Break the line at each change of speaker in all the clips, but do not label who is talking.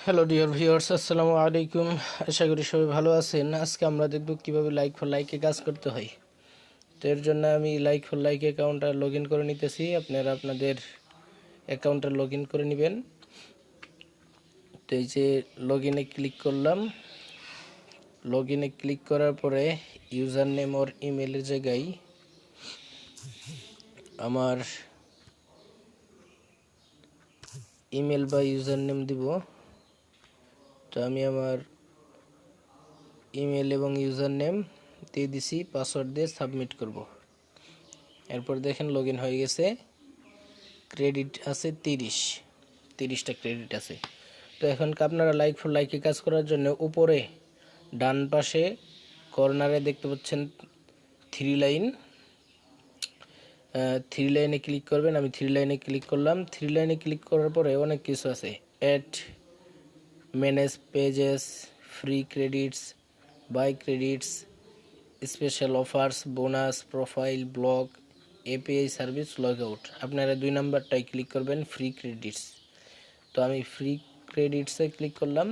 Hello dear viewers, আসসালামু আলাইকুম। আশা করি সবাই ভালো আছেন। আজকে আমরা দেখব কিভাবে লাইক ফর লাইকে কাজ করতে হয়। তো এর জন্য আমি লাইক ফর লাইক অ্যাকাউন্টটা লগ ইন করে নিতেছি। আপনারা আপনাদের অ্যাকাউন্টটা লগ ইন করে নেবেন। তো এই যে লগ ইনে ক্লিক করলাম। লগ ইনে ক্লিক করার পরে ইউজার নেম ওর ইমেলের জায়গায় আমার ইমেল বা ইউজার নেম দিব। তো আমি আমার ইমেল এবং ইউজার নেম দিয়ে দিছি, পাসওয়ার্ড দিয়ে সাবমিট করব। এরপর দেখেন লগ ইন হয়ে গেছে। ক্রেডিট আছে 30টা ক্রেডিট আছে। তো এখন আপনারা লাইক ফর লাইকে কাজ করার জন্য উপরে ডান পাশে কর্নারে দেখতে পাচ্ছেন থ্রি লাইনে ক্লিক করবেন। আমি থ্রি লাইনে ক্লিক করলাম। থ্রি লাইনে ক্লিক করার পরে অনেক কিছু আছে: add, manage pages, free credits, buy credits, special offers, bonus, profile, blog, API service, log out. আপনারা 2 নাম্বারটাই ক্লিক করবেন, ফ্রি ক্রেডিটস। তো আমি ফ্রি ক্রেডিটসে ক্লিক করলাম।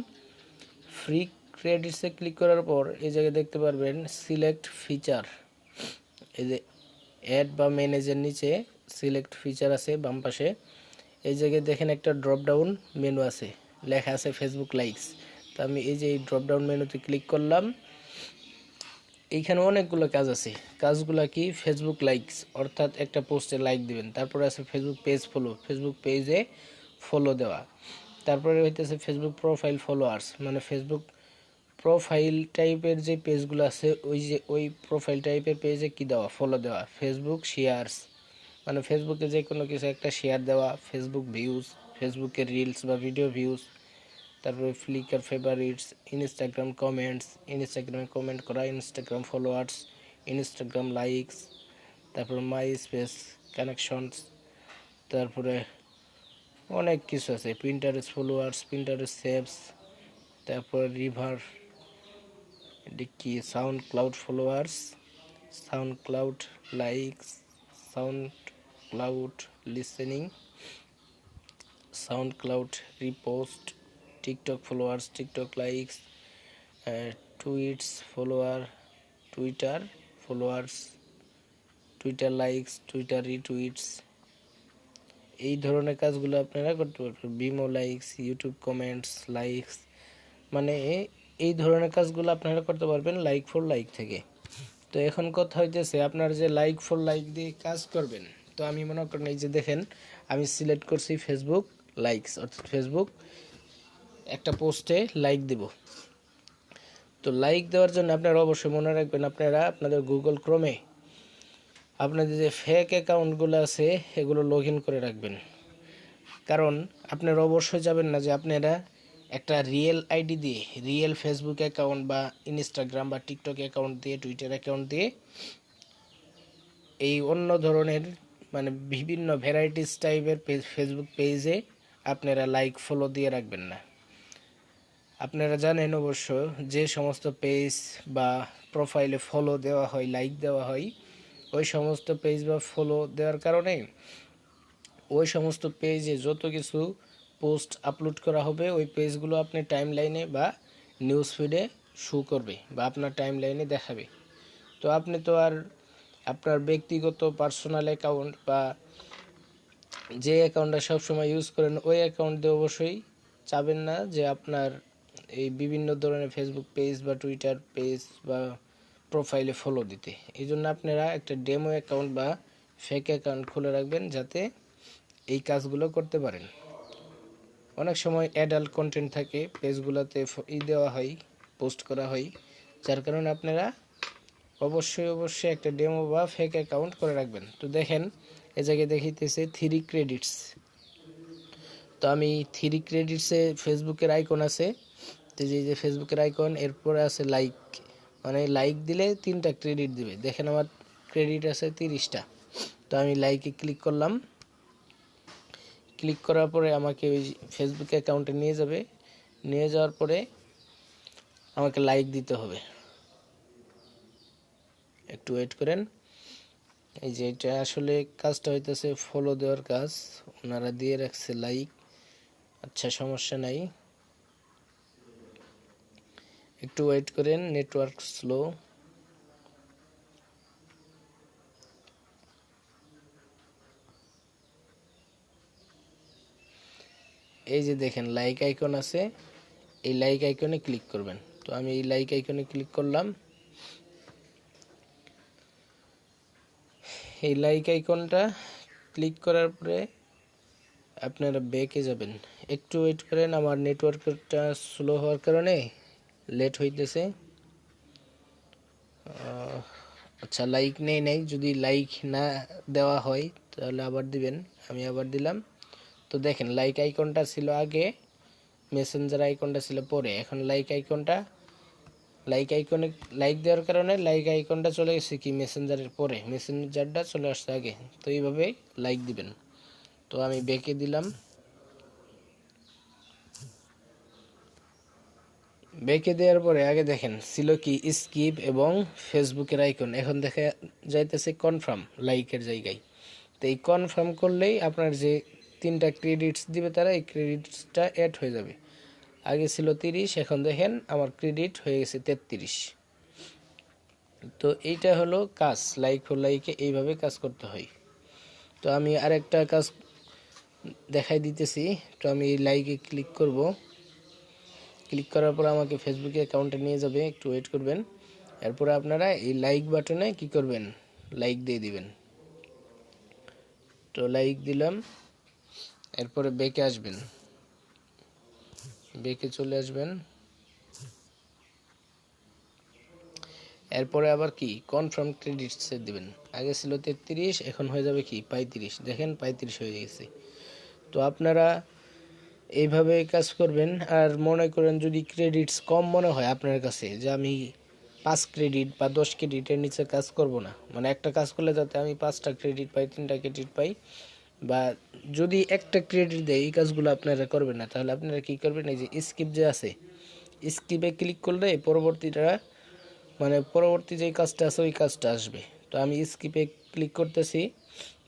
ফ্রি ক্রেডিটসে ক্লিক করার পর এই জায়গায় দেখতে পারবেন সিলেক্ট ফিচার। এই যে অ্যাড বা ম্যানেজের নিচে সিলেক্ট ফিচার আছে বাম পাশে। এই জায়গায় দেখেন একটা ড্রপ ডাউন মেনু আছে, লেখা আছে ফেসবুক লাইকস। তো আমি এই যে এই ড্রপ ডাউন মেনুতে ক্লিক করলাম। এইখানে অনেকগুলো কাজ আছে। কাজগুলো কি? ফেসবুক লাইকস, অর্থাৎ একটা পোস্টে লাইক দিবেন। তারপরে আছে ফেসবুক পেজ ফলো, ফেসবুক পেজে ফলো দেওয়া। তারপরে হইতেছে ফেসবুক প্রোফাইল ফলোয়ার্স, মানে ফেসবুক প্রোফাইল টাইপের যে পেজগুলো আছে ওই প্রোফাইল টাইপের পেজে কি দেওয়া, ফলো দেওয়া। ফেসবুক শেয়ারস, মানে ফেসবুকে যে কোনো কিছু একটা শেয়ার দেওয়া। ফেসবুক ভিউজ, ফেসবুকের রিলস বা ভিডিও ভিউজ। তারপরে ফ্লিকার ফেভারিটস, ইনস্টাগ্রাম কমেন্টস, ইনস্টাগ্রামে কমেন্ট করা, ইনস্টাগ্রাম ফলোয়ার্স, ইনস্টাগ্রাম লাইকস, তারপরে মাই স্পেস কানেকশনস, তারপরে অনেক কিছু আছে। প্রিন্টারেস্ট ফলোয়ার্স, প্রিন্টারেস্ট সেভস, তারপরে রিভার কি SoundCloud followers, SoundCloud likes, SoundCloud listening, SoundCloud repost, TikTok followers, TikTok likes, tweets follower, Twitter followers, Twitter likes, Twitter retweets. এই ধরনের কাজগুলো আপনারা করতে পারবেন। Vimeo likes, YouTube comments, likes, মানে এই ধরনের কাজগুলো আপনারা করতে পারবেন লাইক ফর লাইক থেকে। তো এখন কথা হইতেছে আপনার যে লাইক ফর লাইক দিয়ে কাজ করবেন। তো আমি মনে করেন এই যে দেখেন আমি সিলেক্ট করছি ফেসবুক লাইকস, অর্থাৎ ফেসবুক একটা পোস্টে লাইক দেব। তো লাইক দেওয়ার জন্য আপনারা অবশ্যই মনে রাখবেন, আপনারা আপনাদের গুগল ক্রোমে আপনাদের যে ফেক অ্যাকাউন্টগুলো আছে এগুলো লগ ইন করে রাখবেন। কারণ আপনারা অবশ্যই যাবেন না যে আপনারা একটা রিয়েল আইডি দিয়ে, রিয়েল ফেসবুক অ্যাকাউন্ট বা ইনস্টাগ্রাম বা টিকটক অ্যাকাউন্ট দিয়ে, টুইটার অ্যাকাউন্ট দিয়ে এই অন্য ধরনের মানে বিভিন্ন ভ্যারাইটিস টাইপের ফেসবুক পেজে আপনারা লাইক ফলো দিয়ে রাখবেন না। আপনারা জানেন অবশ্য যে সমস্ত পেজ বা প্রোফাইলে ফলো দেওয়া হয়, লাইক দেওয়া হয়, ওই সমস্ত পেজ বা ফলো দেওয়ার কারণে ওই সমস্ত পেজে যত কিছু পোস্ট আপলোড করা হবে ওই পেজগুলো আপনি টাইম লাইনে বা নিউজ ফিডে শো করবে বা আপনার টাইম লাইনে দেখাবে। তো আপনি তো আর আপনার ব্যক্তিগত পার্সোনাল অ্যাকাউন্ট বা যে অ্যাকাউন্টটা সবসময় ইউজ করেন ওই অ্যাকাউন্ট দিয়ে অবশ্যই চাবেন না যে আপনার এই বিভিন্ন ধরনের ফেসবুক পেজ বা টুইটার পেজ বা প্রোফাইলে ফলো দিতে। এই জন্য আপনারা একটা ডেমো অ্যাকাউন্ট বা ফেক অ্যাকাউন্ট খুলে রাখবেন যাতে এই কাজগুলো করতে পারেন। অনেক সময় অ্যাডাল্ট কন্টেন্ট থাকে পেজগুলোতে, দেওয়া হয়, পোস্ট করা হয়, যার কারণে আপনারা অবশ্যই একটা ডেমো বা ফেক অ্যাকাউন্ট করে রাখবেন। তো দেখেন এ জায়গায় দেখিতেছে 3 ক্রেডিটস। তো আমি 3 ক্রেডিটসে ফেসবুকের আইকন আছে। তো যে ফেসবুকের আইকন, এরপরে আছে লাইক, মানে লাইক দিলে 3টা ক্রেডিট দিবে। দেখেন আমার ক্রেডিট আছে 30টা। তো আমি লাইকে ক্লিক করলাম। ক্লিক করার পরে আমাকে ওই ফেসবুক অ্যাকাউন্টে নিয়ে যাবে। নিয়ে যাওয়ার পরে আমাকে লাইক দিতে হবে। একটু ওয়েট করেন। এই যে এটা আসলে কাজটা হইতেছে ফলো দেওয়ার কাজ, ওনারা দিয়ে রাখছে লাইক। আচ্ছা, সমস্যা নাই। একটু ওয়েট করেন, নেটওয়ার্ক স্লো। এই যে দেখেন লাইক আইকন আছে, এই লাইক আইকনে ক্লিক করবেন। তো আমি এই লাইক আইকনে ক্লিক করলাম। এই লাইক আইকনটা ক্লিক করার পরে আপনারা ব্যাকে যাবেন। একটু ওয়েট করেন, আমার নেটওয়ার্কটা স্লো হওয়ার কারণে লেট হইতেছে। আচ্ছা, লাইক নেই, যদি লাইক না দেওয়া হয় তাহলে আবার দিবেন। আমি আবার দিলাম। তো দেখেন লাইক আইকনটা ছিল আগে, মেসেঞ্জার আইকনটা ছিল পরে। এখন লাইক আইকনে লাইক দেওয়ার কারণে লাইক আইকনটা চলে গেছে কি মেসেঞ্জারের পরে, মেসেঞ্জারটা চলে আসছে আগে। তো এইভাবে লাইক দিবেন। তো আমি ব্যাকে দিলাম। ব্যাকে দেওয়ার পরে আগে দেখেন ছিল কি স্কিপ এবং ফেসবুকের আইকন, এখন দেখা যাইতেছে কনফার্ম লাইকের জায়গায়। তো এই কনফার্ম করলেই আপনার যে 3টা ক্রেডিটস দিবে তারা, এই ক্রেডিটসটা অ্যাড হয়ে যাবে। আগে ছিল 30, এখন দেখেন আমার ক্রেডিট হয়ে গেছে 33। তো এইটা হলো কাজ, লাইক ফর লাইকে এইভাবে কাজ করতে হয়। তো আমি আরেকটা কাজ দেখাই দিতেছি। তো আমি এই লাইকে ক্লিক করব। ক্লিক করার পর আমাকে ফেসবুকে অ্যাকাউন্টে নিয়ে যাবে, একটু ওয়েট করবেন। এরপরে আপনারা এই লাইক বাটনে কি করবেন, লাইক দিয়ে দিবেন। তো লাইক দিলাম। এরপরে ব্যাকে আসবেন, ব্যাকে চলে আসবেন। এরপরে আবার কি কনফার্ম ক্রেডিটসে দিবেন। আগে ছিল 33, এখন হয়ে যাবে কি 35। দেখেন 35 হয়ে গেছে। তো আপনারা এইভাবে কাজ করবেন। আর মনে করেন যদি ক্রেডিটস কম মনে হয় আপনার কাছে, যে আমি 5 ক্রেডিট বা 10 ক্রেডিটের নিচে কাজ করব না, মানে একটা কাজ করলে যাতে আমি 5টা ক্রেডিট পাই, 3টা ক্রেডিট পাই, বা যদি একটা ক্রেডিট দেয়, এই কাজগুলো আপনারা করবেন না। তাহলে আপনারা কি করবেন, এই যে স্কিপ যে আছে, স্কিপে ক্লিক করলে পরবর্তী যে কাজটা আছে ওই কাজটা আসবে। তো আমি স্কিপে ক্লিক করতেছি,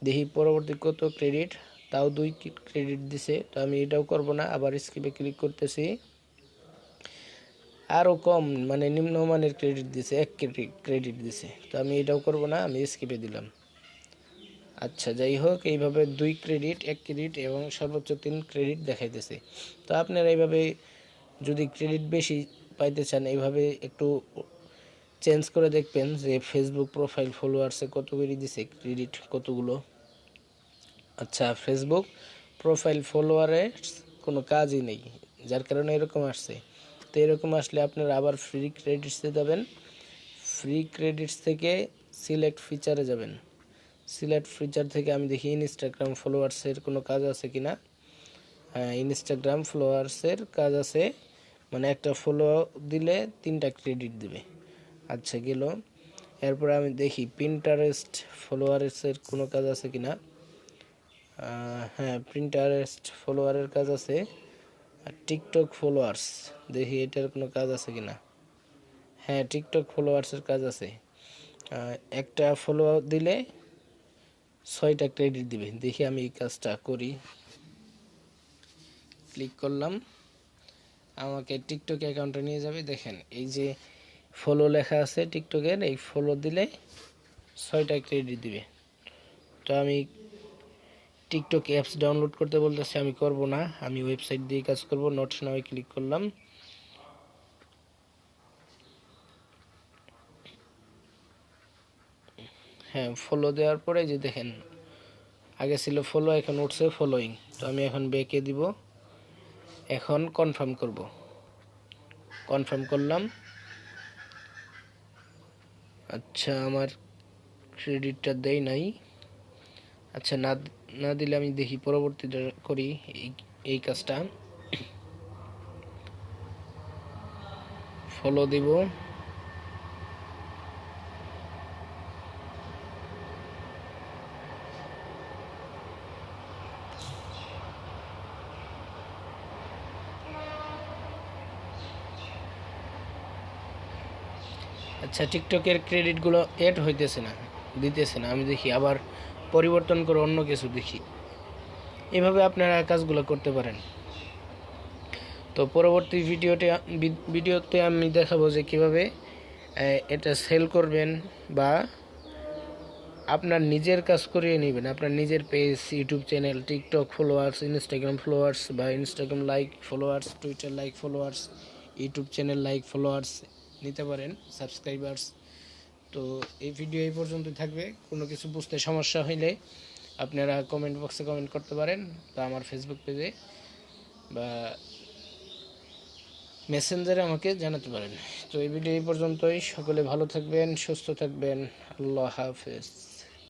দেখি পরবর্তী কত ক্রেডিট, তাও 2 ক্রেডিট দিছে। তো আমি এটাও করব না, আবার স্কিপে ক্লিক করতেছি, আরও কম মানে নিম্নমানের ক্রেডিট দিছে, 1 ক্রেডিট দিছে। তো আমি এটাও করব না, আমি স্কিপে দিলাম। আচ্ছা, যাই হোক, এইভাবে 2 ক্রেডিট, 1 ক্রেডিট এবং সর্বোচ্চ 3 ক্রেডিট দেখাইতেছে। তো আপনারা এইভাবে যদি ক্রেডিট বেশি পাইতে চান, এইভাবে একটু চেঞ্জ করে দেখবেন যে ফেসবুক প্রোফাইল ফলোয়ার্সে কত করে দিছে ক্রেডিট, কতগুলো। আচ্ছা, ফেসবুক প্রোফাইল ফলোয়ারের কোনো কাজই নেই, যার কারণে এরকম আসছে। তো এরকম আসলে আপনারা আবার ফ্রি ক্রেডিটসে যাবেন। ফ্রি ক্রেডিটস থেকে সিলেক্ট ফিচারে যাবেন। সিলেক্ট ফিচার থেকে আমি দেখি ইনস্টাগ্রাম ফলোয়ার্সের কোনো কাজ আছে কিনা। হ্যাঁ, ইনস্টাগ্রাম ফলোয়ার্সের কাজ আছে, মানে একটা ফলো দিলে 3টা ক্রেডিট দিবে। আচ্ছা, গেল। এরপরে আমি দেখি পিন্টারেস্ট ফলোয়ার্সের কোনো কাজ আছে কিনা। হ্যাঁ, পিন্টারেস্ট ফলোয়ারের কাজ আছে। আর টিকটক ফলোয়ার্স, দেখি এটার কোনো কাজ আছে কিনা। হ্যাঁ, টিকটক ফলোয়ার্সের কাজ আছে। একটা ফলো দিলে 6টা ক্রেডিট দিবে। দেখি আমি এই কাজটা করি। ক্লিক করলাম, আমাকে টিকটক অ্যাকাউন্টে নিয়ে যাবে। দেখেন এই যে ফলো লেখা আছে টিকটকের, এই ফলো দিলে 6টা ক্রেডিট দিবে। তো আমি টিকটক অ্যাপস ডাউনলোড করতে বলতেছে, আমি করব না, আমি ওয়েবসাইট দিয়ে কাজ করব। নোট নাও ক্লিক করলাম। হ্যাঁ, ফলো দেওয়ার পরে যে দেখেন আগে ছিল ফলো, এখন উঠছে ফলোইং। তো আমি এখন ব্যাকে দিব, এখন কনফার্ম করব। কনফার্ম করলাম। আচ্ছা, আমার ক্রেডিটটা দেয় নাই। আচ্ছা, না দিলে আমি দেখি পরবর্তীটা করি এই কাজটা। ফলো দিব। আচ্ছা, টিকটকের ক্রেডিটগুলো অ্যাড হইতেছে না, দিতেছে না। আমি দেখি আবার পরিবর্তন করে অন্য কিছু দেখি। এভাবে আপনারা কাজগুলো করতে পারেন। তো পরবর্তী ভিডিওতে আমি দেখাবো যে কীভাবে এটা সেল করবেন বা আপনার নিজের কাজ করিয়ে নেবেন, আপনার নিজের page, YouTube channel, TikTok followers, Instagram followers বা Instagram like followers, Twitter like followers, YouTube channel like followers নিতে পারেন, সাবস্ক্রাইবার্স। তো এই ভিডিও এই পর্যন্ত থাকবে। কোনো কিছু বুঝতে সমস্যা হইলে আপনারা কমেন্ট বক্সে কমেন্ট করতে পারেন বা আমার ফেসবুক পেজে বা মেসেঞ্জারে আমাকে জানাতে পারেন। তো এই ভিডিও এই পর্যন্তই। সকলে ভালো থাকবেন, সুস্থ থাকবেন। আল্লাহ হাফেজ।